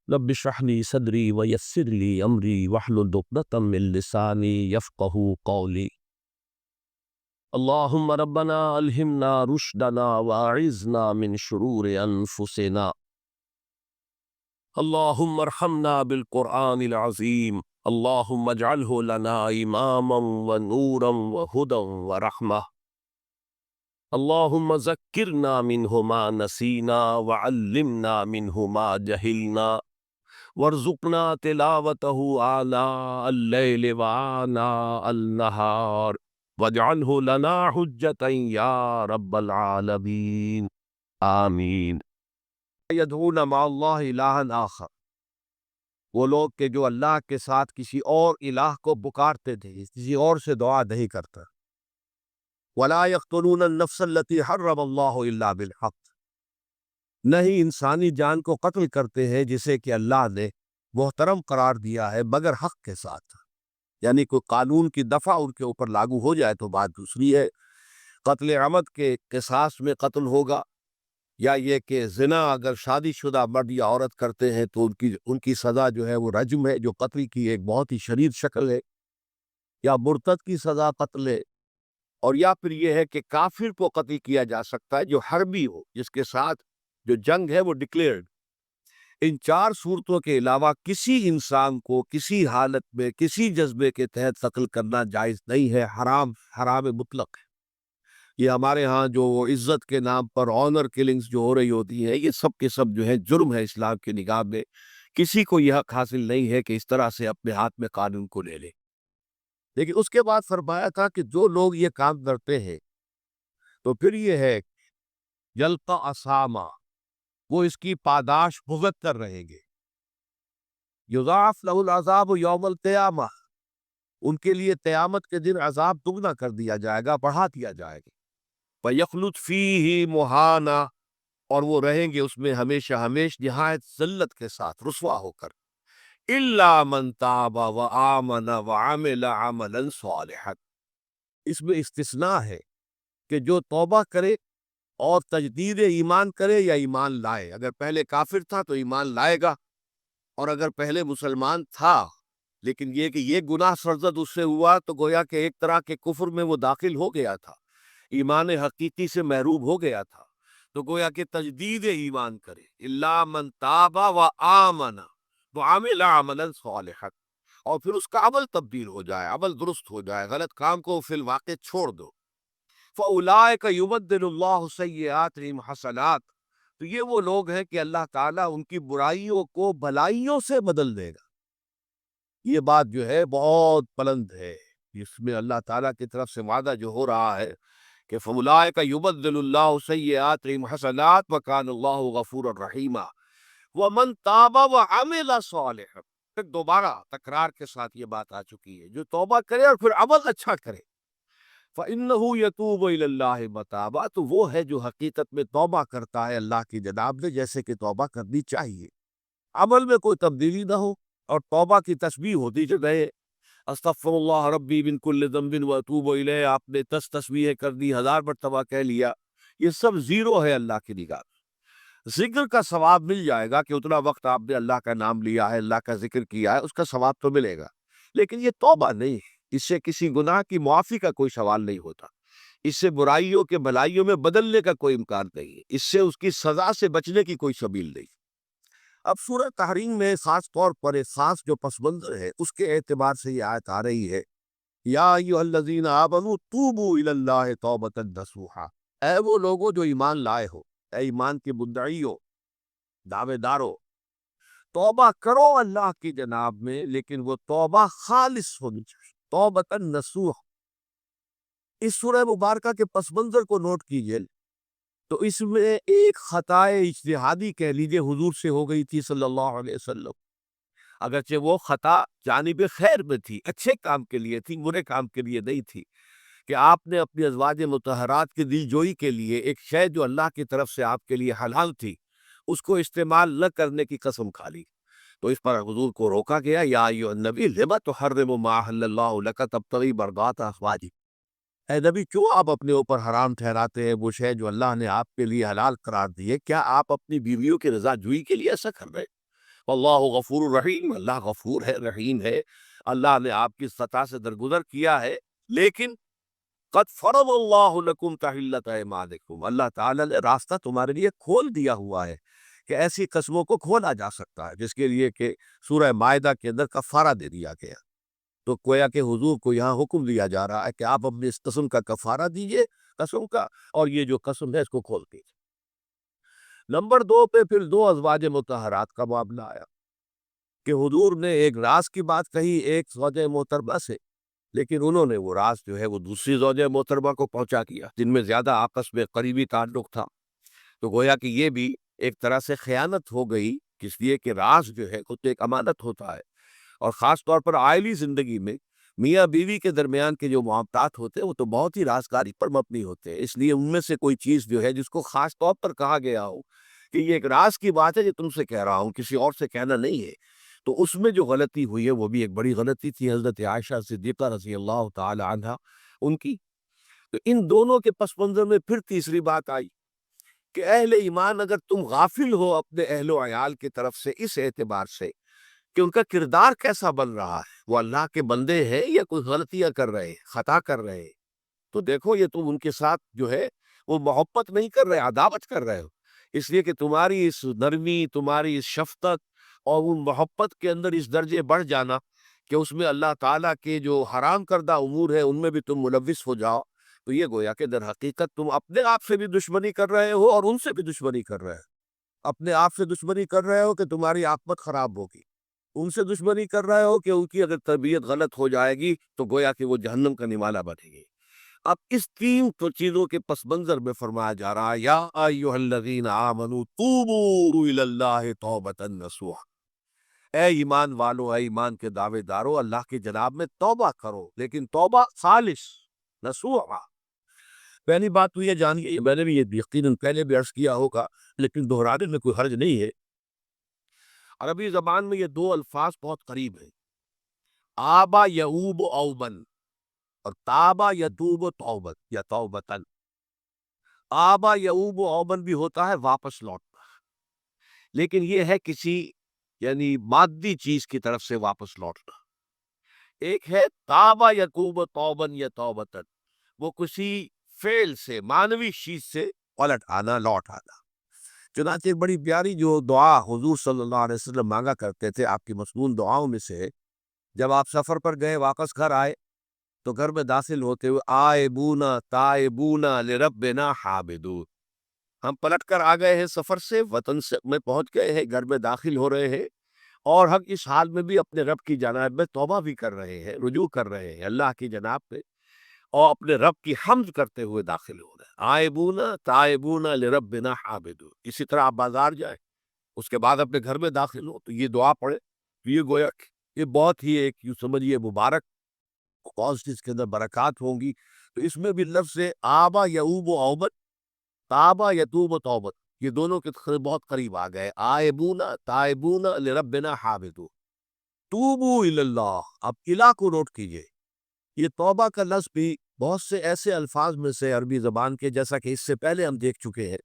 رب اشرح لي صدري ويسر لي امري واحلل عقدة من لساني يفقهوا قولي. اللهم ربنا الهمنا رشدنا واعذنا من شرور انفسنا. اللهم ارحمنا بالقرآن العظيم. اللهم اجعله لنا اماما ونورا وهدى ورحمة. اللهم ذكرنا منه ما نسينا وعلمنا منه ما جهلنا وارزقنا تلاوته آناء الليل وآناء النهار واجعله لنا حجة يا رب العالمين آمین. یدعون مع اللہ الہا آخر، وہ لوگ کہ جو اللہ کے ساتھ کسی اور الہ کو پکارتے تھے، کسی اور سے دعا نہیں کرتا۔ ولا یقتلون النفس التي حرم اللہ الا بالحق، نہیں انسانی جان کو قتل کرتے ہیں جسے کہ اللہ نے محترم قرار دیا ہے مگر حق کے ساتھ، یعنی کوئی قانون کی دفعہ ان کے اوپر لاگو ہو جائے تو بات دوسری ہے۔ قتل عمد کے قصاص میں قتل ہوگا، یا یہ کہ زنا اگر شادی شدہ مرد یا عورت کرتے ہیں تو ان کی سزا جو ہے وہ رجم ہے، جو قتل کی ایک بہت ہی شدید شکل ہے، یا مرتد کی سزا قتل ہے، اور یا پھر یہ ہے کہ کافر کو قتل کیا جا سکتا ہے جو حربی ہو، جس کے ساتھ جو جنگ ہے وہ ڈکلیئرڈ۔ ان چار صورتوں کے علاوہ کسی انسان کو کسی حالت میں کسی جذبے کے تحت قتل کرنا جائز نہیں ہے، حرام مطلق ہے۔ یہ ہمارے ہاں جو عزت کے نام پر آنر کلنگز جو ہو رہی ہوتی ہیں، یہ سب کے سب جو ہے جرم ہے اسلام کی نگاہ میں۔ کسی کو یہ حق حاصل نہیں ہے کہ اس طرح سے اپنے ہاتھ میں قانون کو لے لے۔ لیکن اس کے بعد فرمایا تھا کہ جو لوگ یہ کام کرتے ہیں تو پھر یہ ہے یلقا اسامہ، وہ اس کی پاداش بھگت کر رہیں گے۔ یضاعف لہ العذاب یوم القیامہ، ان کے لیے قیامت کے دن عذاب دگنا کر دیا جائے گا، بڑھا دیا جائے گا۔ وَيَخْلُدْ فِيهِ مُهَانًا، اور وہ رہیں گے اس میں ہمیشہ ہمیش نہایت ذلت کے ساتھ، رسوا ہو کر۔ إِلَّا مَنْ تَابَ وَآمَنَ وَعَمِلَ عَمَلًا صَالِحًا، اس میں استثناء ہے کہ جو توبہ کرے اور تجدید ایمان کرے یا ایمان لائے۔ اگر پہلے کافر تھا تو ایمان لائے گا، اور اگر پہلے مسلمان تھا لیکن یہ کہ یہ گناہ سرزد اس سے ہوا تو گویا کہ ایک طرح کے کفر میں وہ داخل ہو گیا تھا، ایمان حقیقی سے محروم ہو گیا تھا، تو گویا کہ تجدید ایمان کرے۔ الا من تاب وآمن وعمل عملا صالحا، اور پھر اس کا عمل تبدیل ہو جائے، عمل درست ہو جائے، غلط کام کو فی الواقع چھوڑ دو۔ فَأُولَٰئِكَ يُبَدِّلُ اللَّهُ سَيِّئَاتِهِمْ حَسَنَاتٍ، تو یہ وہ لوگ ہیں کہ اللہ تعالیٰ ان کی برائیوں کو بھلائیوں سے بدل دے گا۔ یہ بات جو ہے بہت بلند ہے، اس میں اللہ تعالیٰ کی طرف سے وعدہ جو ہو رہا ہے کہ فَأُولَٰئِكَ يُبَدِّلُ اللَّهُ سَيِّئَاتِهِمْ حَسَنَاتٍ وَكَانَ اللَّهُ غَفُورًا رَحِيمًا وَمَن تَابَ وَعَمِلَ صَالِحًا، پھر دوبارہ تکرار کے ساتھ یہ بات آ چکی ہے، جو توبہ کرے اور پھر عمل اچھا کرے، فَإِنَّهُ يَتُوبُ إِلَى اللَّهِ مَتَابًا، تو وہ ہے جو حقیقت میں توبہ کرتا ہے اللہ کی جناب میں جیسے کہ توبہ کرنی چاہیے، عمل میں کوئی تبدیلی نہ ہو، اور توبہ کی تسبیح ہوتی جو رہے، استغفر اللہ ربی من کل ذنب واتوب الیہ، آپ نے 10 تسبیحیں کر دی، 1000 مرتبہ کہہ لیا، یہ سب زیرو ہے اللہ کی نگاہ میں۔ ذکر کا ثواب مل جائے گا کہ اتنا وقت آپ نے اللہ کا نام لیا ہے، اللہ کا ذکر کیا ہے، اس کا ثواب تو ملے گا، لیکن یہ توبہ نہیں، اس سے کسی گناہ کی معافی کا کوئی سوال نہیں ہوتا، اس سے برائیوں کے بھلائیوں میں بدلنے کا کوئی امکان نہیں ہے، اس سے اس کی سزا سے بچنے کی کوئی سبیل نہیں۔ اب سورہ تحریم میں خاص طور پر ایک خاص جو پس منظر ہے اس کے اعتبار سے یہ آیت آ رہی ہے، یا ایھا الذین آمنوا توبوا الی اللہ توبۃ نصوحا، اے وہ لوگوں جو ایمان لائے ہو، اے ایمان کے مدعی ہو، دعوے دار ہو، توبہ کرو اللہ کی جناب میں، لیکن وہ توبہ خالص ہونی چاہیے، توبۃ نصوح۔ اس سورہ مبارکہ کے پس منظر کو نوٹ کیجئے تو اس میں ایک خطائے اجتہادی کہہ لیجئے حضور سے ہو گئی تھی صلی اللہ علیہ وسلم، اگرچہ وہ خطا جانب خیر میں تھی، اچھے کام کے لیے تھی، برے کام کے لیے نہیں تھی، کہ آپ نے اپنی ازواج مطہرات کی دل جوئی کے لیے ایک شے جو اللہ کی طرف سے آپ کے لیے حلال تھی اس کو استعمال نہ کرنے کی قسم کھا لی، تو اس پر حضور کو روکا گیا، یا ایھا النبی لم تحرم ما احل اللہ لک تبتغی مرضات ازواجک، اے نبی کیوں آپ اپنے اوپر حرام ٹھہراتے ہیں وہ شے جو اللہ نے آپ کے لیے حلال قرار دی ہے؟ کیا آپ اپنی بیویوں کی رضا جوئی کے لیے ایسا کر رہے ہیں؟ اللہ غفور الرحیم، اللہ غفور ہے، رحیم ہے، اللہ نے آپ کی خطا سے درگزر کیا ہے، لیکن قد فرض اللہ لکم تحلۃ ایمانکم، اللہ تعالیٰ نے راستہ تمہارے لیے کھول دیا ہوا ہے کہ ایسی قسموں کو کھولا جا سکتا ہے، جس کے لیے کہ سورہ مائدہ کے اندر کفارہ دے دیا گیا۔ تو گویا کہ حضور کو یہاں حکم دیا جا رہا ہے کہ آپ اپنی اس قسم کا کفارہ دیجئے، قسم کا، اور یہ جو قسم ہے اس کو کھول دیجئے۔ نمبر 2 پہ پھر 2 ازواج مطہرات کا معاملہ آیا کہ حضور نے ایک راز کی بات کہی ایک زوجہ محترمہ سے، لیکن انہوں نے وہ راز جو ہے وہ دوسری زوجہ محترمہ کو پہنچا دیا، جن میں زیادہ آپس میں قریبی تعلق تھا۔ تو گویا کہ یہ بھی ایک طرح سے خیانت ہو گئی، اس لیے کہ راز جو ہے خود ایک امانت ہوتا ہے، اور خاص طور پر عائلی زندگی میں میاں بیوی کے درمیان کے جو معاملات ہوتے ہیں وہ تو بہت ہی رازداری پر مبنی ہوتے ہیں، اس لیے ان میں سے کوئی چیز جو ہے جس کو خاص طور پر کہا گیا ہو کہ یہ ایک راز کی بات ہے، یہ تم سے کہہ رہا ہوں، کسی اور سے کہنا نہیں ہے، تو اس میں جو غلطی ہوئی ہے وہ بھی ایک بڑی غلطی تھی حضرت عائشہ صدیقہ رضی اللہ تعالی عنہ ان کی۔ تو ان دونوں کے پس منظر میں پھر تیسری بات آئی کہ اہل ایمان اگر تم غافل ہو اپنے اہل و عیال کی طرف سے اس اعتبار سے کہ ان کا کردار کیسا بن رہا ہے، وہ اللہ کے بندے ہیں یا کوئی غلطیاں کر رہے ہیں، خطا کر رہے ہیں، تو دیکھو یہ تم ان کے ساتھ جو ہے وہ محبت نہیں کر رہے، عداوت کر رہے ہو، اس لیے کہ تمہاری اس نرمی، تمہاری اس شفقت اور ان محبت کے اندر اس درجے بڑھ جانا کہ اس میں اللہ تعالیٰ کے جو حرام کردہ امور ہیں ان میں بھی تم ملوث ہو جاؤ، تو یہ گویا کہ در حقیقت تم اپنے آپ سے بھی دشمنی کر رہے ہو اور ان سے بھی دشمنی کر رہے ہو، اپنے آپ سے دشمنی کر رہے ہو کہ تمہاری عاقبت خراب ہوگی، ان سے دشمنی کر رہے ہو کہ ان کی اگر طبیعت غلط ہو جائے گی تو گویا کہ وہ جہنم کا نمالہ بنے گی۔ اب اس تین تو چیزوں کے پس منظر میں فرمایا جا رہا ہے یا ایھا الذین آمنوا توبوا الی اللہ توبۃ نصوحا، اے ایمان والو، اے ایمان کے دعوے دارو، اللہ کی جناب میں توبہ کرو، لیکن توبہ خالص نصوحا۔ پہلی بات تو یہ جانیے، میں نے بھی یہ یقیناً پہلے بھی عرض کیا ہوگا لیکن دہرانے میں کوئی حرج نہیں ہے، عربی زبان میں یہ دو الفاظ بہت قریب ہیں، آبا یعوب اوبن اور تابا یتوب توبت یا توبتن۔ آبا یعوب اوبن بھی ہوتا ہے واپس لوٹنا، لیکن یہ ہے کسی یعنی مادی چیز کی طرف سے واپس لوٹنا۔ ایک ہے تابا یتوب توبن یا توبتن، وہ کسی فعل سے، معنوی چیز سے پلٹ آنا، لوٹ آنا۔ چنانچہ ایک بڑی پیاری جو دعا حضور صلی اللہ علیہ وسلم مانگا کرتے تھے، آپ کی مصنون دعاؤں میں سے، جب آپ سفر پر گئے واپس گھر آئے تو گھر میں داخل ہوتے ہوئے آئبونا تائبونا لربنا حامدون، ہم پلٹ کر آ گئے ہیں سفر سے، وطن سے میں پہنچ گئے ہیں، گھر میں داخل ہو رہے ہیں، اور ہم اس حال میں بھی اپنے رب کی جناب میں توبہ بھی کر رہے ہیں، رجوع کر رہے ہیں اللہ کی جناب پہ، اور اپنے رب کی حمد کرتے ہوئے داخل ہو رہے ہیں۔ آئبونا تائبونا لربنا حامدون۔ اسی طرح آپ بازار جائیں، اس کے بعد اپنے گھر میں داخل ہو تو یہ دعا پڑھے، تو یہ گویا کہ یہ بہت ہی ایک یوں سمجھیے مبارک کاز جس کے اندر برکات ہوں گی۔ تو اس میں بھی لفظ آبا یعوب و اوبت، تابا یتوب و توبت، یہ دونوں کے بہت قریب آ گئے، آئبونا تائبونا لربنا حامدون، توبو الی اللہ، اب الہ کو نوٹ کیجئے، یہ توبہ کا لفظ بھی بہت سے ایسے الفاظ میں سے عربی زبان کے، جیسا کہ اس سے پہلے ہم دیکھ چکے ہیں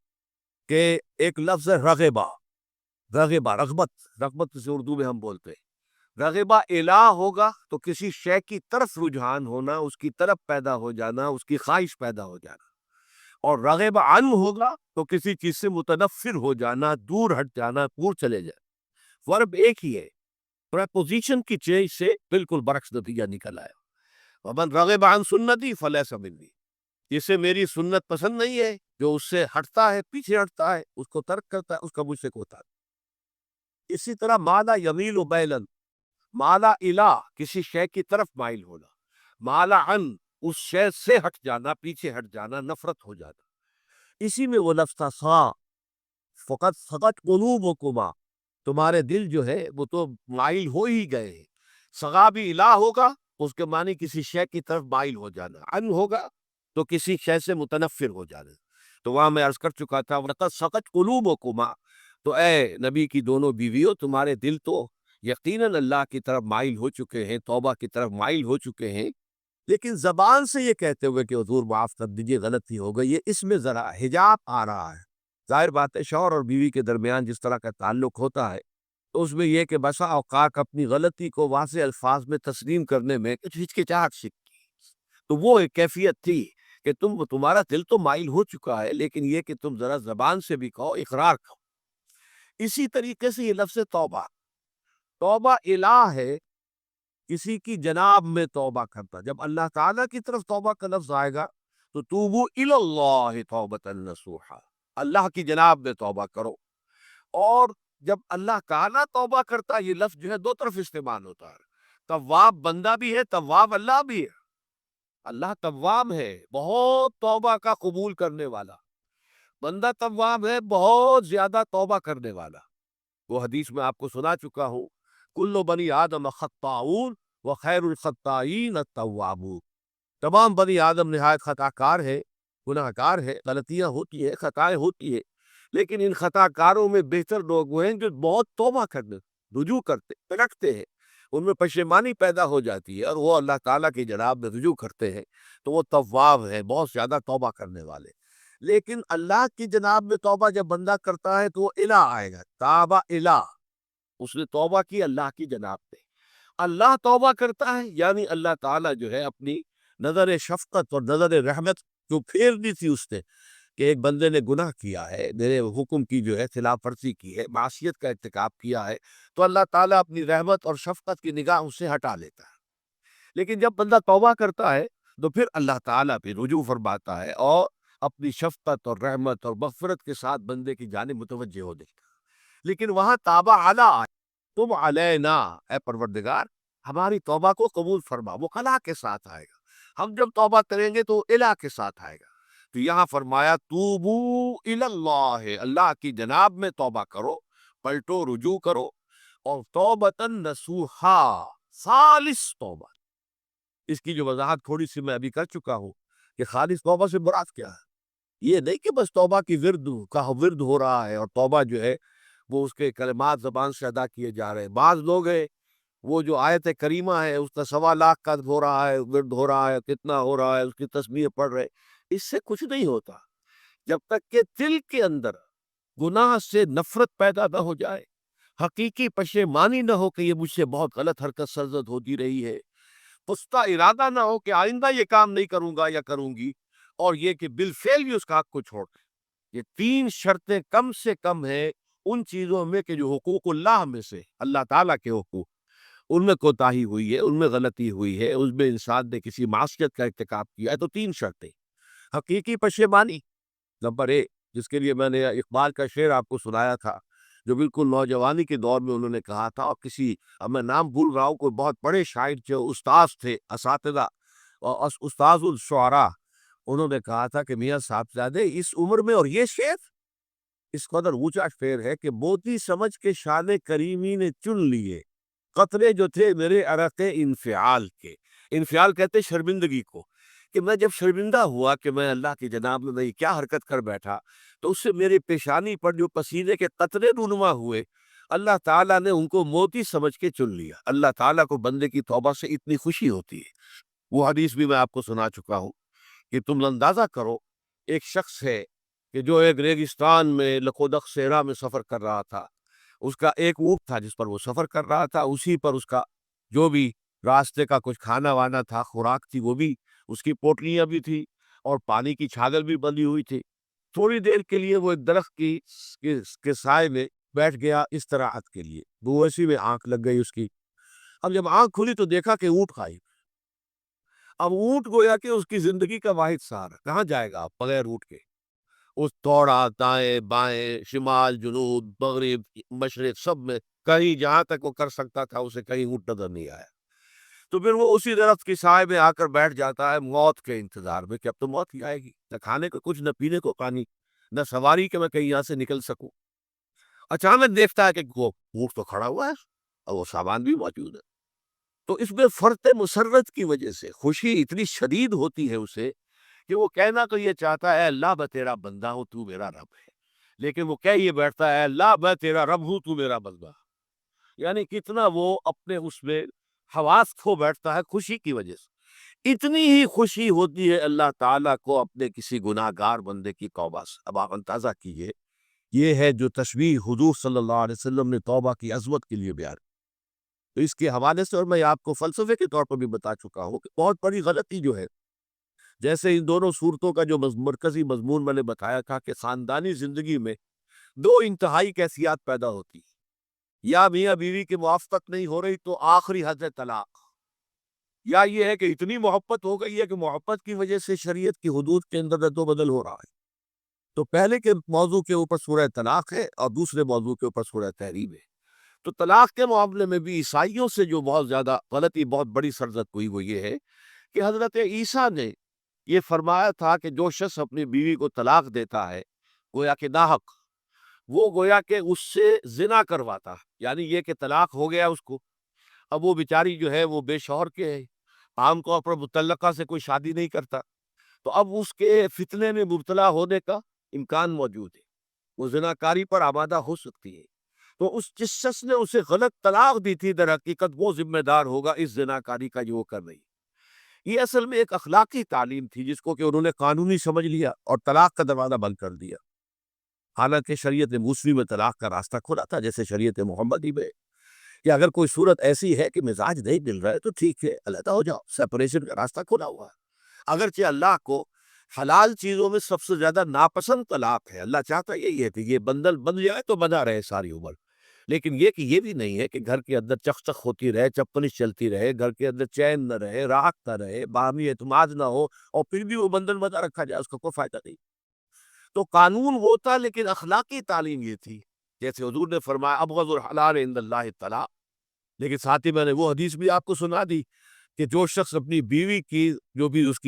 کہ ایک لفظ ہے رغبہ، رغبہ رغبت، رغبت سے اردو میں ہم بولتے ہیں، رغبہ الہ ہوگا تو کسی شے کی طرف رجحان ہونا، اس کی طرف پیدا ہو جانا، اس کی خواہش پیدا ہو جانا، اور رغب عن ہوگا تو کسی چیز سے متنفر ہو جانا، دور ہٹ جانا، دور چلے جانا، ورب ایک ہی ہے، پریپوزیشن کی چینج سے بالکل برعکس نتیجہ نکل آیا۔ ومن رغب عن سنتی فلیس منی، جسے میری سنت پسند نہیں ہے، جو اس سے ہٹتا ہے، پیچھے ہٹتا ہے، اس کو ترک کرتا ہے، اس کا مجھ سے کوئی تعلق۔ اسی طرح مالا یمیل و بیلن، مالا الہ کسی شے کی طرف مائل ہونا، مالا عن اس شے سے ہٹ جانا، پیچھے ہٹ جانا، نفرت ہو جانا۔ اسی میں وہ لفظ تھا سا، فقط سقط قلوبکما، تمہارے دل جو ہے وہ تو مائل ہو ہی گئے ہیں۔ سغا بھی الہ ہوگا اس کے معنی کسی شے کی طرف مائل ہو جانا، عن ہوگا تو کسی شے سے متنفر ہو جانا۔ تو وہاں میں عرض کر چکا تھا وَلَقَدْ سَقَتْ قُلُوبُكُمَا، تو اے نبی کی دونوں بیویوں، تمہارے دل تو یقیناً اللہ کی طرف مائل ہو چکے ہیں، توبہ کی طرف مائل ہو چکے ہیں، لیکن زبان سے یہ کہتے ہوئے کہ حضور معاف کر دیجئے غلطی ہو گئی ہے، اس میں ذرا حجاب آ رہا ہے۔ ظاہر بات ہے شوہر اور بیوی کے درمیان جس طرح کا تعلق ہوتا ہے تو اس میں یہ کہ بسا اوقات اپنی غلطی کو واضح الفاظ میں تسلیم کرنے میں کچھ ہچکچاہٹ سکتی، تو وہ ایک کیفیت تھی کہ تمہارا دل تو مائل ہو چکا ہے، لیکن یہ کہ تم ذرا زبان سے بھی کہو، اقرار کہو۔ اسی طریقے سے یہ لفظ توبہ، توبہ الہ ہے، کسی کی جناب میں توبہ کرتا۔ جب اللہ تعالیٰ کی طرف توبہ کا لفظ آئے گا تو توبو الی اللہ توبۃ نصوحا، اللہ کی جناب میں توبہ کرو۔ اور جب اللہ تعالیٰ توبہ کرتا ہے، یہ لفظ جو ہے دو طرف استعمال ہوتا ہے، تواب بندہ بھی ہے، تواب اللہ بھی ہے۔ اللہ تواب ہے، بہت توبہ کا قبول کرنے والا، بندہ تواب ہے، بہت زیادہ توبہ کرنے والا۔ وہ حدیث میں آپ کو سنا چکا ہوں، کل بنی آدم خطاؤون وخیر الخطائین التوابون، تمام بنی آدم نہایت خطا کار ہے، گناہ کار ہے، غلطیاں ہوتی ہیں، خطائیں ہوتی ہیں، لیکن ان خطا کاروں میں بہتر لوگ وہ ہیں جو بہت توبہ کرتے، رجوع کرتے، پلٹتے ہیں، ان میں پشیمانی پیدا ہو جاتی ہے اور وہ اللہ تعالیٰ کی جناب میں رجوع کرتے ہیں، تو وہ تواب ہے، بہت زیادہ توبہ کرنے والے۔ لیکن اللہ کی جناب میں توبہ جب بندہ کرتا ہے تو وہ الہ آئے گا، تابہ الہ، اس نے توبہ کی اللہ کی جناب پہ۔ اللہ توبہ کرتا ہے، یعنی اللہ تعالیٰ جو ہے اپنی نظر شفقت اور نظر رحمت جو پھیر دی تھی اس نے کہ ایک بندے نے گناہ کیا ہے، میرے حکم کی جو ہے خلاف ورزی کی ہے، معصیت کا ارتکاب کیا ہے، تو اللہ تعالیٰ اپنی رحمت اور شفقت کی نگاہ اس سے ہٹا لیتا ہے۔ لیکن جب بندہ توبہ کرتا ہے تو پھر اللہ تعالیٰ پہ رجوع فرماتا ہے اور اپنی شفقت اور رحمت اور مغفرت کے ساتھ بندے کی جانب متوجہ ہو دیتا ہے۔ لیکن وہاں تابہ علی آئے، تم علینا، اے پروردگار ہماری توبہ کو قبول فرما، وہ خلا کے ساتھ آئے گا۔ ہم جب توبہ کریں گے تو الہ کے ساتھ آئے گا۔ تو یہاں فرمایا توبو الی اللہ، اللہ کی جناب میں توبہ کرو، پلٹو، رجوع کرو، اور توبۃ نصوحا، خالص توبہ۔ اس کی جو وضاحت تھوڑی سی میں ابھی کر چکا ہوں کہ خالص توبہ سے مراد کیا ہے۔ یہ نہیں کہ بس توبہ کی ورد ہو رہا ہے اور توبہ جو ہے وہ اس کے کلمات زبان سے ادا کیے جا رہے ہیں۔ بعض لوگ ہیں وہ جو آیت کریمہ ہے اس کا 1.25 کا ہو رہا ہے، ورد ہو رہا ہے، کتنا ہو رہا ہے، اس کی تسبیح پڑھ رہے، اس سے کچھ نہیں ہوتا جب تک کہ دل کے اندر گناہ سے نفرت پیدا نہ ہو جائے، حقیقی پشیمانی نہ ہو کہ یہ مجھ سے بہت غلط حرکت سرزد ہوتی رہی ہے، پختہ ارادہ نہ ہو کہ آئندہ یہ کام نہیں کروں گا یا کروں گی، اور یہ کہ بالفعل بھی اس کا حق کو چھوڑ دیں۔ یہ 3 شرطیں کم سے کم ہیں ان چیزوں میں کہ جو حقوق اللہ میں سے، اللہ تعالیٰ کے حقوق، ان میں کوتاہی ہوئی ہے، ان میں غلطی ہوئی ہے، اس میں انسان نے کسی معصیت کا ارتکاب کیا ہے، تو 3 شرطیں۔ حقیقی پشیمانی نمبر 1، جس کے لیے میں نے اقبال کا شعر آپ کو سنایا تھا، جو بالکل نوجوانی کے دور میں انہوں نے کہا تھا، اور اب میں نام بھول رہا ہوں، کوئی بہت بڑے شاعر جو استاذ تھے، اساتذہ اور استاذ الشعراء، انہوں نے کہا تھا کہ میاں صاحبزادے اس عمر میں، اور یہ شعر اس قدر اونچا شعر ہے کہ موتی سمجھ کے شان کریمی نے چن لیے قطرے جو تھے میرے عرق انفعال کے۔ انفعال کہتے شرمندگی کو، کہ میں جب شرمندہ ہوا کہ میں اللہ کی جناب میں یہ کیا حرکت کر بیٹھا، تو اس سے میری پیشانی پر جو پسینے کے قطرے رونما ہوئے، اللہ تعالیٰ نے ان کو موتی سمجھ کے چن لیا۔ اللہ تعالیٰ کو بندے کی توبہ سے اتنی خوشی ہوتی ہے۔ وہ حدیث بھی میں آپ کو سنا چکا ہوں کہ تم اندازہ کرو، ایک شخص ہے کہ جو ایک ریگستان میں لکودق صحرا میں سفر کر رہا تھا، اس کا ایک اونٹ تھا جس پر وہ سفر کر رہا تھا، اسی پر اس کا جو بھی راستے کا کچھ کھانا وانا تھا، خوراک تھی، وہ بھی اس کی پوٹلیاں بھی تھی اور پانی کی چھاگل بھی بندھی ہوئی تھی۔ تھوڑی دیر کے لیے وہ ایک درخت کے سائے میں بیٹھ گیا استراحت کے لیے، وہ اسی میں آنکھ لگ گئی اس کی۔ اب جب آنکھ کھلی تو دیکھا کہ اونٹ غائب۔ اب اونٹ گویا کہ اس کی زندگی کا واحد سہارا، کہاں جائے گا آپ بغیر اونٹ کے؟ اس دوڑا دائیں بائیں، شمال جنوب مغرب مشرق، سب میں کہیں جہاں تک وہ کر سکتا تھا اسے کہیں اونٹ نظر نہیں آیا۔ تو پھر وہ اسی درخت کی سائے میں آ کر بیٹھ جاتا ہے موت کے انتظار میں کہ اب تو موت ہی آئے گی، نہ کھانے کو کچھ، نہ پینے کو پانی، نہ سواری کہ میں کہیں یہاں سے نکل سکوں۔ اچانک دیکھتا ہے کہ وہ اونٹ تو کھڑا ہوا ہے اور وہ سامان بھی موجود ہے۔ تو اس میں فرط مسرت کی وجہ سے خوشی اتنی شدید ہوتی ہے اسے کہ وہ کہنا تو یہ چاہتا ہے اللہ میں تیرا بندہ ہوں تو میرا رب ہے، لیکن وہ کہہ یہ بیٹھتا ہے اللہ میں تیرا رب ہوں تو میرا بندہ۔ یعنی کتنا وہ اپنے اس میں حواس کھو بیٹھتا ہے خوشی کی وجہ سے۔ اتنی ہی خوشی ہوتی ہے اللہ تعالیٰ کو اپنے کسی گناہ گار بندے کی توبہ سے۔ اب آپ اندازہ کیجئے یہ ہے جو تشبیہ حضور صلی اللہ علیہ وسلم نے توبہ کی عظمت کے لیے بیان کی۔ تو اس کے حوالے سے، اور میں آپ کو فلسفے کے طور پر بھی بتا چکا ہوں کہ بہت بڑی غلطی جو ہے، جیسے ان دونوں صورتوں کا جو مرکزی مضمون میں نے بتایا تھا کہ خاندانی زندگی میں دو انتہائی کیفیات پیدا ہوتی ہیں، یا میاں بیوی کی موافقت نہیں ہو رہی تو آخری حد ہے طلاق، یا یہ ہے کہ اتنی محبت ہو گئی ہے کہ محبت کی وجہ سے شریعت کی حدود کے اندر رد و بدل ہو رہا ہے۔ تو پہلے کے موضوع کے اوپر سورہ طلاق ہے اور دوسرے موضوع کے اوپر سورہ تحریم ہے۔ تو طلاق کے معاملے میں بھی عیسائیوں سے جو بہت زیادہ غلطی، بہت بڑی سرزد ہوئی، وہ یہ ہے کہ حضرت عیسیٰ نے یہ فرمایا تھا کہ جو شخص اپنی بیوی کو طلاق دیتا ہے گویا کہ ناحق، وہ گویا کہ اس سے زنا کرواتا، یعنی یہ کہ طلاق ہو گیا اس کو، اب وہ بیچاری جو ہے وہ بے شوہر کے ہے، عام طور پر متعلقہ سے کوئی شادی نہیں کرتا، تو اب اس کے فتنے میں مبتلا ہونے کا امکان موجود ہے، وہ زناکاری پر آمادہ ہو سکتی ہے۔ تو جس شخص نے اسے غلط طلاق دی تھی، در حقیقت وہ ذمہ دار ہوگا اس زناکاری کا جو وہ کر رہی ہے۔ یہ اصل میں ایک اخلاقی تعلیم تھی جس کو کہ انہوں نے قانونی سمجھ لیا اور طلاق کا دروازہ بند کر دیا، حالانکہ شریعت موسوی میں طلاق کا راستہ کھلا تھا، جیسے شریعت محمدی میں کہ اگر کوئی صورت ایسی ہے کہ مزاج نہیں مل رہا ہے تو ٹھیک ہے، علیحدہ ہو جاؤ، سیپریشن کا راستہ کھلا ہوا ہے۔ اگرچہ اللہ کو حلال چیزوں میں سب سے زیادہ ناپسند طلاق ہے، اللہ چاہتا یہی ہے کہ یہ بندل بن جائے تو بنا رہے ساری عمر، لیکن یہ کہ یہ بھی نہیں ہے کہ گھر کے اندر چک چک ہوتی رہے، چپنش چلتی رہے، گھر کے اندر چین نہ رہے، راحت نہ رہے، باہمی اعتماد نہ ہو، اور پھر بھی وہ بندل بنا رکھا جائے، اس کا کوئی فائدہ نہیں۔ تو قانون وہ تھا، لیکن اخلاقی تعلیم یہ تھی، جیسے حضور نے فرمایا ابغض الحلال عند اللہ الطلاق، لیکن ساتھ ہی میں نے وہ حدیث بھی آپ کو سنا دی کہ جو شخص اپنی بیوی کی جو بھی اس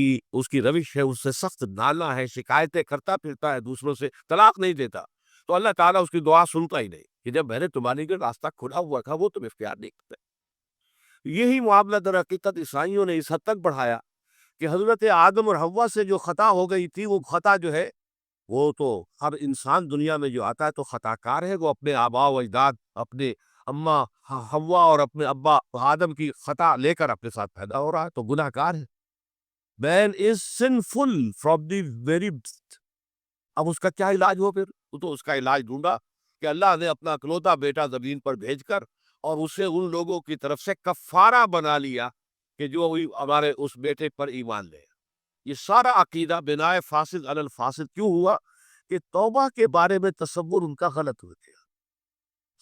کی روش ہے اس سے سخت نالا ہے، شکایتیں کرتا پھرتا ہے دوسروں سے، طلاق نہیں دیتا، تو اللہ تعالیٰ اس کی دعا سنتا ہی نہیں کہ جب میں نے تمہارے لیے راستہ کھلا ہوا تھا وہ تم اختیار نہیں کرتے۔ یہی معاملہ در حقیقت عیسائیوں نے اس حد تک بڑھایا کہ حضرت آدم اور حوا سے جو خطا ہو گئی تھی، وہ خطا جو ہے وہ تو ہر انسان دنیا میں جو آتا ہے تو خطا کار ہے، وہ اپنے آباء و اجداد، اپنے اماں حوا اور اپنے ابا آدم کی خطا لے کر اپنے ساتھ پیدا ہو رہا ہے، تو گناہ کار ہے۔ Man is sinful from the very birth۔ اب اس کا کیا علاج ہو پھر؟ وہ تو اس کا علاج ڈھونڈا کہ اللہ نے اپنا اکلوتا بیٹا زمین پر بھیج کر اور اسے ان لوگوں کی طرف سے کفارہ بنا لیا کہ جو ہمارے اس بیٹے پر ایمان لے۔ یہ سارا عقیدہ بنائے فاسد علی الفاسد کیوں ہوا؟ کہ توبہ کے بارے میں تصور ان کا غلط ہو گیا۔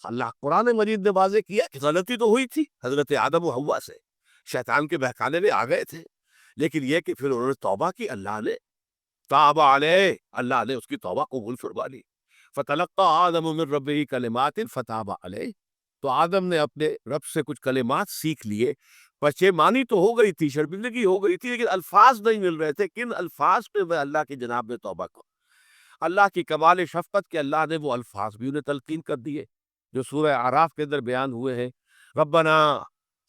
اللہ قرآن مجید نے واضح کیا کہ غلطی تو ہوئی تھی حضرت آدم و حوا سے، شیطان کے بہکانے میں آ گئے تھے، لیکن یہ کہ پھر انہوں نے توبہ کی، اللہ نے تاب علیہ، اللہ نے اس کی توبہ قبول فرما لی۔ فتلقى آدم من ربہ کلمات فتاب علیہ، تو آدم نے اپنے رب سے کچھ کلمات سیکھ لیے، پشیمانی تو ہو گئی تھی، شرمندگی ہو گئی تھی، لیکن الفاظ نہیں مل رہے تھے، کن الفاظ پہ وہ اللہ کی جناب میں توبہ کو، اللہ کی کمال شفقت کے اللہ نے وہ الفاظ بھی انہیں تلقین کر دیے جو سورہ اعراف کے اندر بیان ہوئے ہیں، ربنا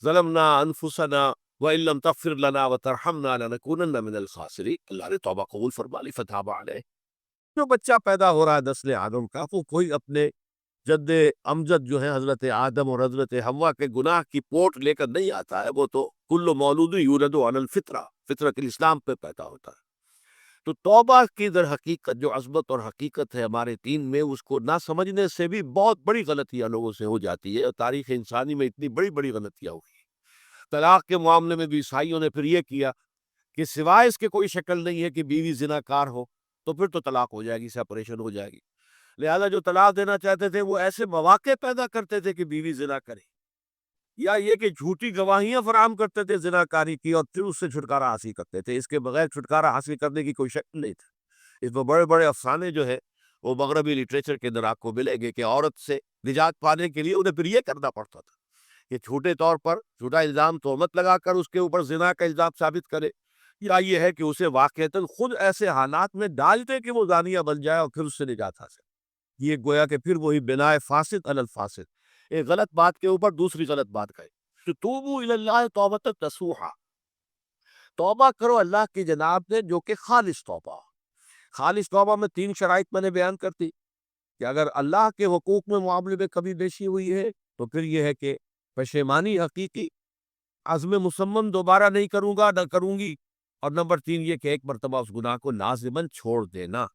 ظلمنا انفسنا وَإِن لَّمْ تَغْفِرْ لَنَا وَتَرْحَمْنَا لَنَكُونَنَّ مِنَ الْخَاسِرِينَ، اللہ نے توبہ قبول فرما لی، فتاب علیہ۔ جو بچہ پیدا ہو رہا ہے نسل آدم کا، وہ کوئی اپنے جد امجد جو ہے حضرت آدم اور حضرت حوا کے گناہ کی پوٹ لے کر نہیں آتا ہے، وہ تو کل مولود یولد علی الفطرہ، فطرت الاسلام پہ پیدا ہوتا ہے۔ تو توبہ کی در حقیقت جو عظمت اور حقیقت ہے ہمارے دین میں، اس کو نہ سمجھنے سے بھی بہت بڑی غلطیاں لوگوں سے ہو جاتی ہے، اور تاریخ انسانی میں اتنی بڑی بڑی غلطیاں ہوئی۔ طلاق کے معاملے میں بھی عیسائیوں نے پھر یہ کیا کہ سوائے اس کے کوئی شکل نہیں ہے کہ بیوی زنا کار ہو تو پھر تو طلاق ہو جائے گی، سیپریشن ہو جائے گی، لہذا جو طلاق دینا چاہتے تھے وہ ایسے مواقع پیدا کرتے تھے کہ بیوی زنا کرے، یا یہ کہ جھوٹی گواہیاں فراہم کرتے تھے زنا کاری کی اور پھر اس سے چھٹکارا حاصل کرتے تھے۔ اس کے بغیر چھٹکارا حاصل کرنے کی کوئی شکل نہیں تھا۔ اس میں بڑے بڑے افسانے جو ہے وہ مغربی لٹریچر کے اندر آپ کو ملیں گے کہ عورت سے نجات پانے کے لیے انہیں پھر یہ کرنا پڑتا تھا کہ جھوٹے طور پر جھوٹا الزام تہمت لگا کر اس کے اوپر زنا کا الزام ثابت کرے، یا یہ ہے کہ اسے واقعتاً خود ایسے حالات میں ڈال دے کہ وہ زانیہ بن جائے اور پھر اس سے نجات حاصل۔ یہ گویا کہ پھر وہی بنائے فاسد علی الفاسد، ایک غلط بات کے اوپر دوسری غلط بات کہے۔ تو توبوا الی اللہ توبۃ نصوحا، توبہ کرو اللہ کی جناب سے جو کہ خالص توبہ۔ خالص توبہ میں 3 شرائط میں نے بیان کر دی کہ اگر اللہ کے حقوق میں معاملے میں کمی بیشی ہوئی ہے تو پھر یہ ہے کہ پشیمانی حقیقی، عزم مصمم دوبارہ نہیں کروں گا، نہ کروں گی، اور نمبر 3 یہ کہ ایک مرتبہ اس گناہ کو لازماً چھوڑ دینا۔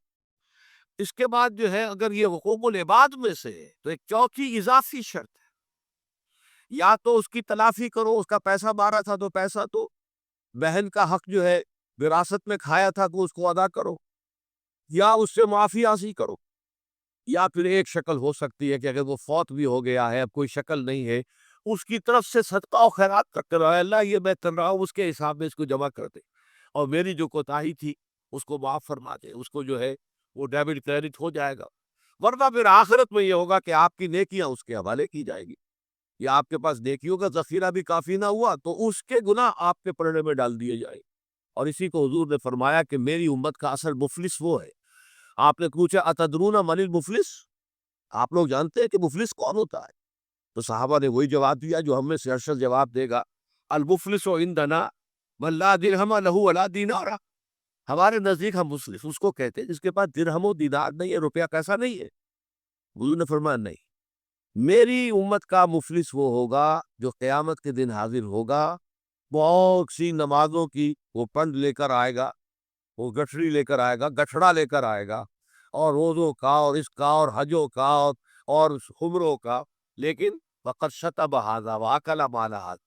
اس کے بعد جو ہے اگر یہ حقوق العباد میں سے ہے تو ایک چوتھی اضافی شرط ہے، یا تو اس کی تلافی کرو، اس کا پیسہ مارا تھا تو پیسہ تو، بہن کا حق جو ہے وراثت میں کھایا تھا تو اس کو ادا کرو، یا اس سے معافی حاصل کرو، یا پھر ایک شکل ہو سکتی ہے کہ اگر وہ فوت بھی ہو گیا ہے، اب کوئی شکل نہیں ہے، اس کی طرف سے صدقہ و خیرات کرتے رہو، اللہ یہ میں کر رہا ہوں اس کے حساب میں اس کو جمع کر دے، اور میری جو کوتاہی تھی اس کو معاف فرما دے، اس کو جو ہے وہ ڈیبٹ کریڈٹ ہو جائے گا، ورنہ پھر آخرت میں یہ ہوگا کہ آپ کی نیکیاں اس کے حوالے کی جائے گی، یا آپ کے پاس نیکیوں کا ذخیرہ بھی کافی نہ ہوا تو اس کے گناہ آپ کے پلڑے میں ڈال دیے جائیں، اور اسی کو حضور نے فرمایا کہ میری امت کا اصل مفلس وہ ہے۔ آپ نے پوچھا اتدرون من المفلس، آپ لوگ جانتے ہیں کہ مفلس کون ہوتا ہے؟ تو صحابہ نے وہی جواب دیا جو ہم میں سے ارشد جواب دے گا، المفلس عندنا من لا درہم لہ ولا دینار، ہمارے نزدیک ہم مفلس اس کو کہتے ہیں جس کے پاس درہم و دینار نہیں ہے، روپیہ پیسہ نہیں ہے۔ حضور نے فرمایا نہیں، میری امت کا مفلس وہ ہوگا جو قیامت کے دن حاضر ہوگا، بہت سی نمازوں کی وہ پنڈ لے کر آئے گا، وہ گٹھڑی لے کر آئے گا، گٹھڑا لے کر آئے گا، اور روزوں کا اور اس کا اور حجوں کا اور خمروں کا، لیکن فقط شتم ھذا واکل مال ھذا،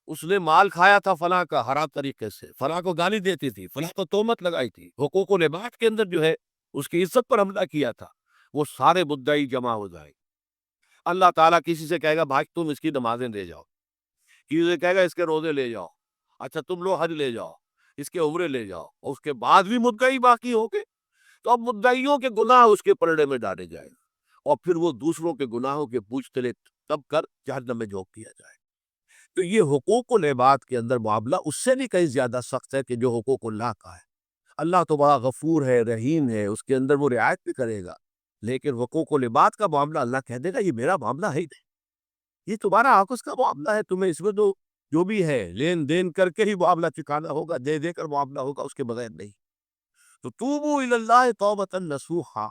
اس نے مال کھایا تھا فلاں کا حرام طریقے سے، فلاں کو گالی دیتی تھی، فلاں کو تہمت لگائی تھی، حقوق العباد کے اندر جو ہے اس کی عزت پر حملہ کیا تھا، وہ سارے مدعی جمع ہو جائیں۔ اللہ تعالیٰ کسی سے کہے گا بھائی تم اس کی نمازیں لے جاؤ، کسی سے کہے گا اس کے روزے لے جاؤ، اچھا تم لوگ حج لے جاؤ، اس کے عمرے لے جاؤ، اور اس کے بعد بھی مدعی باقی ہو گے تو اب مدعیوں کے گناہ اس کے پلڑے میں ڈالے جائیں، اور پھر وہ دوسروں کے گناہوں کے پوچھ تلے تب کر جہنم میں جھونک دیا جائے۔ تو یہ حقوق العباد کے اندر معاملہ اس سے بھی کہیں زیادہ سخت ہے کہ جو حقوق اللہ کا ہے۔ اللہ تو بڑا غفور ہے، رحیم ہے، اس کے اندر وہ رعایت بھی کرے گا، لیکن حقوق العباد کا معاملہ اللہ کہہ دے گا یہ میرا معاملہ ہے ہی نہیں، یہ تمہارا آپس کا معاملہ ہے، تمہیں اس میں تو جو بھی ہے لین دین کر کے ہی معاملہ چکانا ہوگا، دے دے کر معاملہ ہوگا، اس کے بغیر نہیں۔ تو توبوا الی اللہ توبۃ نصوحا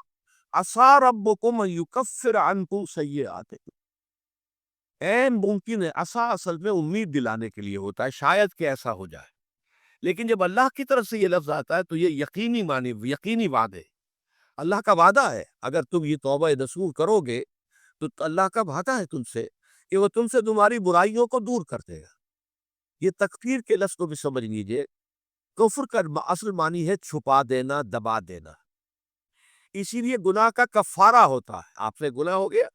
عسیٰ ربکم ان یکفر عنکم سیئاتکم، این ممکن ہے، عسیٰ اصل میں امید دلانے کے لیے ہوتا ہے، شاید کہ ایسا ہو جائے، لیکن جب اللہ کی طرف سے یہ لفظ آتا ہے تو یہ یقینی معنی، یقینی وعدے، اللہ کا وعدہ ہے، اگر تم یہ توبہ نصوح کرو گے تو اللہ کا وعدہ ہے تم سے کہ وہ تم سے تمہاری برائیوں کو دور کر دے گا۔ یہ تکفیر کے لفظ کو بھی سمجھ لیجئے، کفر کا اصل معنی ہے چھپا دینا، دبا دینا، اسی لیے گناہ کا کفارہ ہوتا ہے، آپ سے گناہ ہو گیا،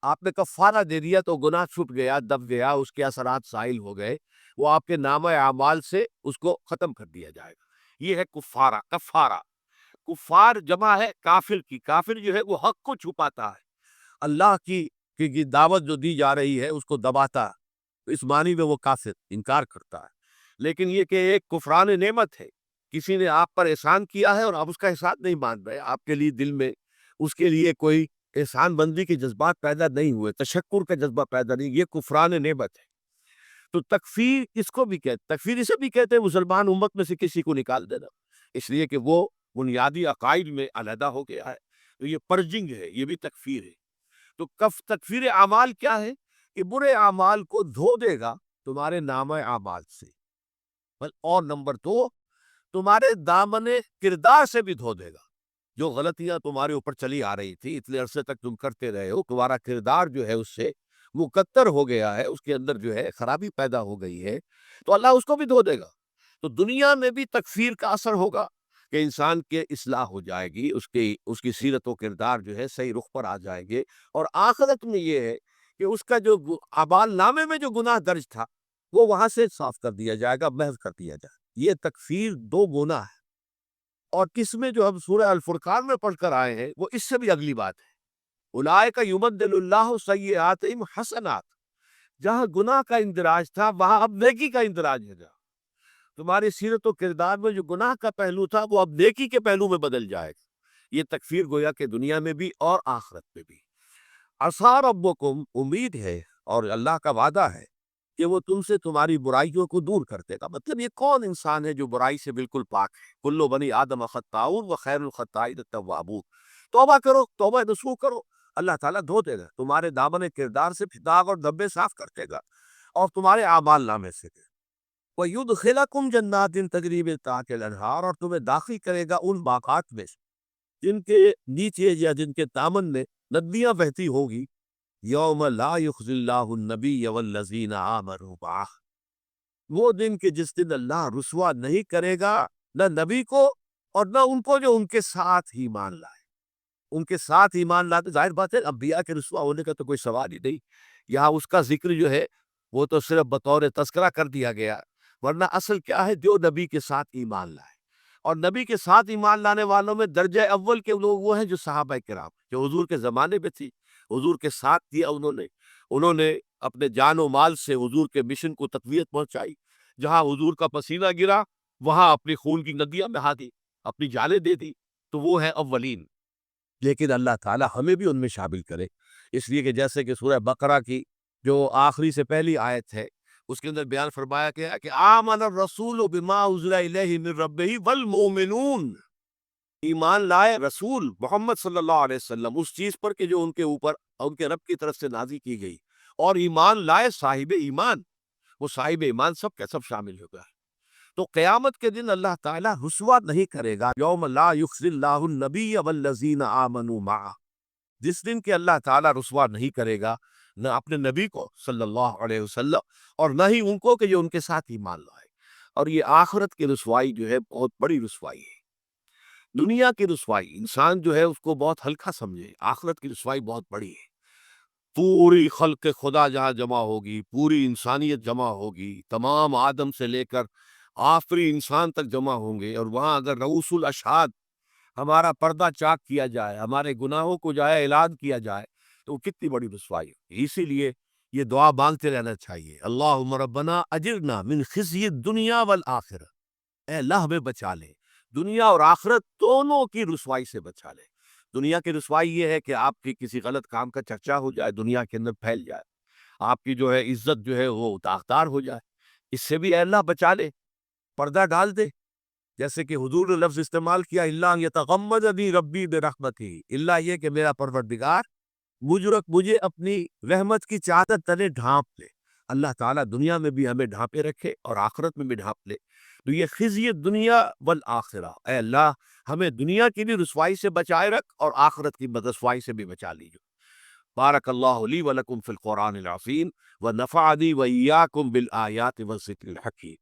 آپ نے کفارہ دے دیا تو گناہ چھپ گیا، دب گیا، اس کے اثرات زائل ہو گئے، وہ آپ کے نامہ اعمال سے اس کو ختم کر دیا جائے گا، یہ ہے کفارہ، کفارہ۔ کفار جمع ہے کافر کی، کافر جو ہے وہ حق کو چھپاتا ہے، اللہ کی دعوت جو دی جا رہی ہے اس کو دباتا ہے، اس معنی میں وہ کافر انکار کرتا ہے۔ لیکن یہ کہ ایک کفران نعمت ہے، کسی نے آپ پر احسان کیا ہے اور آپ اس کا احسان نہیں مان رہے، آپ کے لیے دل میں اس کے لیے کوئی احسان بندی کے جذبات پیدا نہیں ہوئے، تشکر کا جذبہ پیدا نہیں، یہ کفران نعمت ہے۔ تو تکفیر اس کو بھی کہتے، تکفیر اسے بھی کہتے ہیں مسلمان امت میں سے کسی کو نکال دینا، اس لیے کہ وہ بنیادی عقائد میں علیحدہ ہو گیا ہے، تو یہ پرجنگ ہے، یہ بھی تکفیر ہے۔ تو تکفیر اعمال کیا ہے کہ برے اعمال کو دھو دے گا تمہارے نامہ اعمال سے، اور نمبر دو تمہارے دامن کردار سے بھی دھو دے گا، جو غلطیاں تمہارے اوپر چلی آ رہی تھی اتنے عرصے تک تم کرتے رہے ہو، تمہارا کردار جو ہے اس سے مکتر ہو گیا ہے، اس کے اندر جو ہے خرابی پیدا ہو گئی ہے، تو اللہ اس کو بھی دھو دے گا۔ تو دنیا میں بھی تکفیر کا اثر ہوگا کہ انسان کے اصلاح ہو جائے گی، اس کی سیرت و کردار جو ہے صحیح رخ پر آ جائیں گے، اور آخرت میں یہ ہے کہ اس کا جو اعمال نامے میں جو گناہ درج تھا وہ وہاں سے صاف کر دیا جائے گا، محو کر دیا جائے گا۔ یہ تکفیر دو گناہ ہے، اور کس میں جو ہم سورہ الفرقان میں پڑھ کر آئے ہیں وہ اس سے بھی اگلی بات ہے، اولئک یبدل اللہ سیئاتہم حسنات، جہاں گناہ کا اندراج تھا وہاں اب نیکی کا اندراج ہے، جہاں تمہاری سیرت و کردار میں جو گناہ کا پہلو تھا وہ اب نیکی کے پہلو میں بدل جائے گا۔ یہ تکفیر گویا کہ دنیا میں بھی اور آخرت میں بھی۔ عسیٰ ربکم، امید ہے اور اللہ کا وعدہ ہے کہ وہ تم سے تمہاری برائیوں کو دور کر دے گا۔ مطلب یہ کون انسان ہے جو برائی سے بالکل پاک ہے؟ کل بنی آدم خطاؤن وخیر الخطائین التوابون، توبہ کرو، توبہ نصوح کرو، اللہ تعالیٰ دھو دے گا، تمہارے دامن کردار سے داغ اور دھبے صاف کر دے گا، اور تمہارے اعمال نامے سے وَيُدْخِلَكُمْ جَنَّاتٍ تَجْرِی مِن تَحْتِھا الْأَنْہَارُ، اور تمہیں داخل کرے گا ان باغات میں جن کے نیچے یا جن کے دامن میں ندیاں بہتی ہوگی، یوم لا یخزی اللہ النبی والذین آمنوا معہ، وہ دن کہ جس دن اللہ رسوا نہیں کرے گا نہ نبی کو اور نہ ان کو جو ان کے ساتھ ایمان لائے۔ ان کے ساتھ ایمان لاتے، ظاہر بات ہے انبیاء کے رسوا ہونے کا تو کوئی سوال ہی نہیں، یہاں اس کا ذکر جو ہے وہ تو صرف بطور تذکرہ کر دیا گیا، ورنہ اصل کیا ہے، جو نبی کے ساتھ ایمان لائے۔ اور نبی کے ساتھ ایمان لانے والوں میں درجہ اول کے لوگ وہ ہیں جو صحابہ کرام، جو حضور کے زمانے میں تھی، حضور کے ساتھ دیا انہوں نے اپنے جان و مال سے حضور کے مشن کو تقویت پہنچائی، جہاں حضور کا پسینہ گرا وہاں اپنی خون کی ندیاں بہا دی، اپنی جانیں دے دی، تو وہ ہیں اولین۔ لیکن اللہ تعالیٰ ہمیں بھی ان میں شامل کرے، اس لیے کہ جیسے کہ سورہ بقرہ کی جو آخری سے پہلی آیت ہے اس کے اندر بیان فرمایا گیا کہ آمن الرسول بما انزل الیہ من ربہ والمؤمنون، ایمان لائے رسول محمد صلی اللہ علیہ وسلم اس چیز پر کہ جو ان کے اوپر ان کے رب کی طرف سے نازل کی گئی، اور ایمان لائے صاحب ایمان، وہ صاحب ایمان سب کا سب شامل ہوگا۔ تو قیامت کے دن اللہ تعالیٰ رسوا نہیں کرے گا، یوم لا یخزی اللہ النبی والذین آمنوا معہ، جس دن کہ اللہ تعالیٰ رسوا نہیں کرے گا نہ اپنے نبی کو صلی اللہ علیہ وسلم اور نہ ہی ان کو کہ جو ان کے ساتھ ایمان لائے۔ اور یہ آخرت کی رسوائی جو ہے بہت بڑی رسوائی ہے۔ دنیا کی رسوائی انسان جو ہے اس کو بہت ہلکا سمجھے، آخرت کی رسوائی بہت بڑی ہے۔ پوری خلق خدا جہاں جمع ہوگی، پوری انسانیت جمع ہوگی، تمام آدم سے لے کر آخری انسان تک جمع ہوں گے، اور وہاں اگر رؤوس الاشہاد ہمارا پردہ چاک کیا جائے، ہمارے گناہوں کو جائے اعلان کیا جائے، تو کتنی بڑی رسوائی ہے۔ اسی لیے یہ دعا مانگتے رہنا چاہیے، اللہم ربنا اجرنا من خزی الدنیا والآخرہ، اے اللہ ہمیں بچا لے، دنیا اور آخرت دونوں کی رسوائی سے بچا لے۔ دنیا کی رسوائی یہ ہے کہ آپ کی کسی غلط کام کا چرچا ہو جائے، دنیا کے اندر پھیل جائے، آپ کی جو ہے عزت جو ہے وہ داغدار ہو جائے، اس سے بھی اے اللہ بچا لے، پردہ ڈال دے۔ جیسے کہ حضور نے لفظ استعمال کیا، اللہ یتغمدنی ربی برحمتہ، اللہ یہ کہ میرا پروردگار مجھے اپنی رحمت کی چادر تلے ڈھانپ لے۔ اللہ تعالیٰ دنیا میں بھی ہمیں ڈھانپے رکھے اور آخرت میں بھی ڈھانپ لے۔ تو یہ خزی دنیا والآخرہ، اے اللہ ہمیں دنیا کی بھی رسوائی سے بچائے رکھ اور آخرت کی رسوائی سے بھی بچا لیجو۔ بارک اللہ لی ولکم فی القرآن العظیم ونفعنی وإیاکم بالآیات والذکر الحکیم۔